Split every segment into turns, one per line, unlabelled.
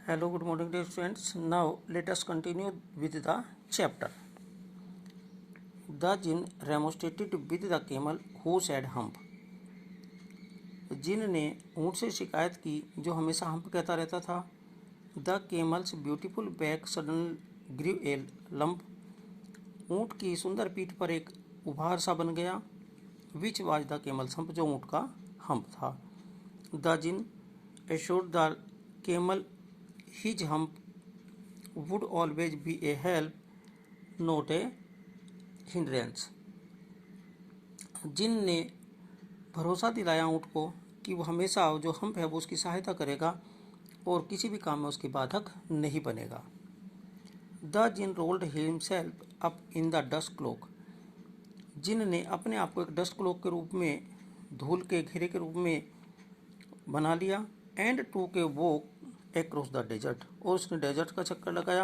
Hello, good morning, dear students. Now let us continue with the chapter. The jinn remonstrated with the camel who said hump. जिन ने ऊँट से शिकायत की जो हमेशा हम्प कहता रहता था. The camel's beautiful back suddenly grew a lump. ऊँट की सुंदर पीठ पर एक उभार सा बन गया. Which was the camel's hump, जो ऊँट का हम्प था. The jinn assured the camel his hump would always be a help, not a hindrance. जिन ने भरोसा दिलाया ऊँट को कि वो हमेशा जो हम्प है वो उसकी सहायता करेगा और किसी भी काम में उसकी बाधक नहीं बनेगा. The jinn rolled himself up in the dust cloak. जिन ने अपने आप को एक डस्ट क्लोक के रूप में, धूल के घेरे के रूप में बना लिया. एंड टूक a walk across the desert, और उसने डेजर्ट का चक्कर लगाया.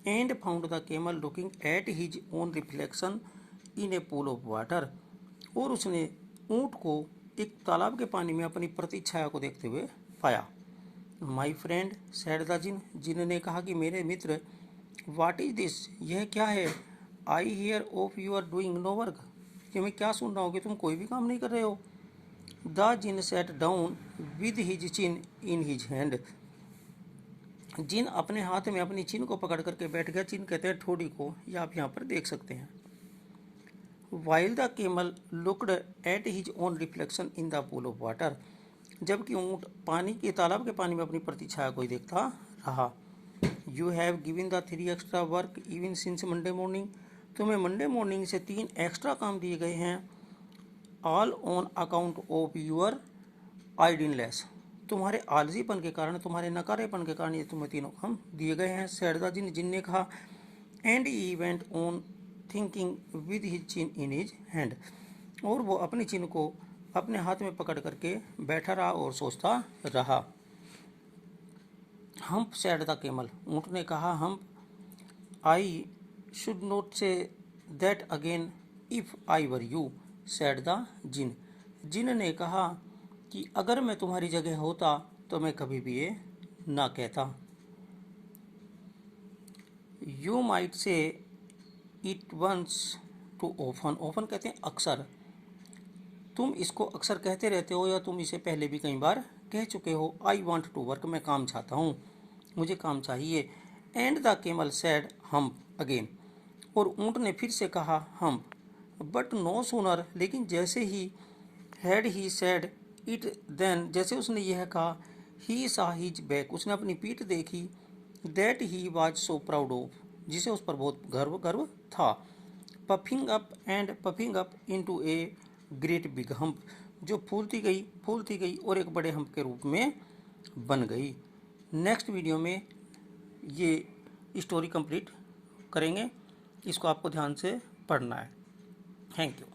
And found the camel looking at his own reflection in A pool of water. और उसने ऊँट को एक तालाब के पानी में अपनी प्रतिच्छाया को देखते हुए पाया. My friend sad the jinn. जिन ने कहा कि मेरे मित्र, वाट इज दिस, यह क्या है. I hear of you are doing no work. कि मैं क्या सुन रहा हूँ कि तुम कोई भी काम नहीं कर रहे हो. The jinn sat down with his chin in his hand. जिन अपने हाथ में अपनी चिन को पकड़ करके बैठ गया. चिन कहते हैं ठोड़ी को, या आप यहाँ पर देख सकते हैं. While the camel looked at his own reflection in the pool of water. जबकि ऊँट पानी के तालाब के पानी में अपनी प्रतिछाया को ही देखता रहा. You have given the 3 extra work even since Monday morning. तुम्हें मंडे मॉर्निंग से 3 एक्स्ट्रा काम दिए गए हैं. All on account of your idleness. तुम्हारे आलसीपन के कारण, तुम्हारे नकारेपन के कारण ये तुम्हें तीनों काम दिए गए हैं. Sad the jinn. जिन ने कहा. And he went on thinking with his chin in his hand. और वो अपनी चिन को अपने हाथ में पकड़ करके बैठा रहा और सोचता रहा. Hump said the camel. ऊँट ने कहा hump. I should not say that again if I were you, said the jinn. जिन ने कहा कि अगर मैं तुम्हारी जगह होता तो मैं कभी भी ये ना कहता. You might say it once too often. Often कहते हैं अक्सर. तुम इसको अक्सर कहते रहते हो या तुम इसे पहले भी कई बार कह चुके हो. I want to work. मैं काम चाहता हूँ, मुझे काम चाहिए. And the camel said humph again. और ऊँट ने फिर से कहा हम्प. But no sooner. लेकिन जैसे ही had he said it then, जैसे उसने यह कहा, ही सा हिज बैक. उसने अपनी पीठ देखी. That he was so proud of. जिसे उस पर बहुत गर्व था. Puffing up into a great big hump. जो फूलती गई और एक बड़े हम्प के रूप में बन गई. नेक्स्ट वीडियो में ये स्टोरी कंप्लीट करेंगे. इसको आपको ध्यान से पढ़ना है. Thank you.